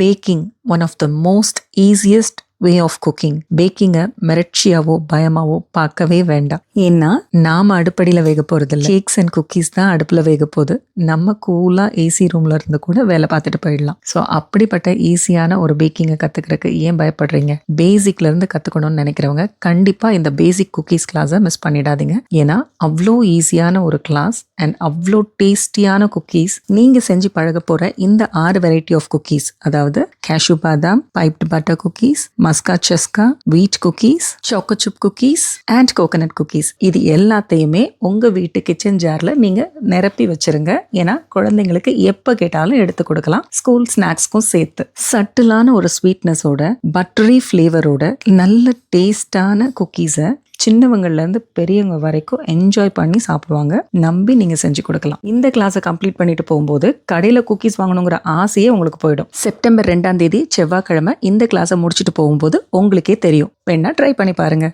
Packing one of the most easiest way of cooking. பேக்கிங்கை மிரட்சியாவோ பயமாவோ பார்க்கவே வேண்டாம். ஏன்னா நாம அடுப்படியில் வேக போறது இல்லை. கேக்ஸ் அண்ட் குக்கீஸ் தான் அடுப்பில் வேக போகுது. நம்ம கூலா ஏசி ரூம்ல இருந்து கூட வேலை பார்த்துட்டு போயிடலாம். ஸோ அப்படிப்பட்ட ஈஸியான ஒரு பேக்கிங்கை கத்துக்கிறதுக்கு ஏன் பயப்படுறீங்க? பேசிக்ல இருந்து கத்துக்கணும்னு நினைக்கிறவங்க கண்டிப்பா இந்த பேசிக் குக்கீஸ் கிளாஸை மிஸ் பண்ணிடாதீங்க. ஏன்னா அவ்வளோ ஈஸியான ஒரு கிளாஸ் அண்ட் அவ்வளோ டேஸ்டியான குக்கீஸ். நீங்க செஞ்சு பழக போற இந்த 6 வெரைட்டி ஆஃப் குக்கீஸ், அதாவது கேஷ்யூ பாதாம், பைப்டு பட்டர் குக்கீஸ், மஸ்கா செஸ்கா, wheat cookies, choco chip cookies and coconut cookies, இது எல்லாத்தையுமே உங்க வீட்டு கிச்சன் ஜார்ல நீங்க நிரப்பி வச்சிருங்க. ஏன்னா குழந்தைங்களுக்கு எப்ப கேட்டாலும் எடுத்து கொடுக்கலாம். ஸ்கூல் ஸ்நாக்ஸ்க்கும் சேர்த்து சட்டிலான ஒரு ஸ்வீட்னஸோட பட்டரி ஃப்ளேவரோட நல்ல டேஸ்டான குக்கீஸை சின்னவங்கள்ல இருந்து பெரியவங்க வரைக்கும் என்ஜாய் பண்ணி சாப்பிடுவாங்க. நம்பி நீங்க செஞ்சு கொடுக்கலாம். இந்த கிளாஸை கம்ப்ளீட் பண்ணிட்டு போகும்போது கடையில குக்கீஸ் வாங்கணுங்கிற ஆசையே உங்களுக்கு போயிடும். செப்டம்பர் 2ஆம் தேதி செவ்வாய்க்கிழமை இந்த கிளாஸை முடிச்சுட்டு போகும்போது உங்களுக்கே தெரியும். வேணா ட்ரை பண்ணி பாருங்க.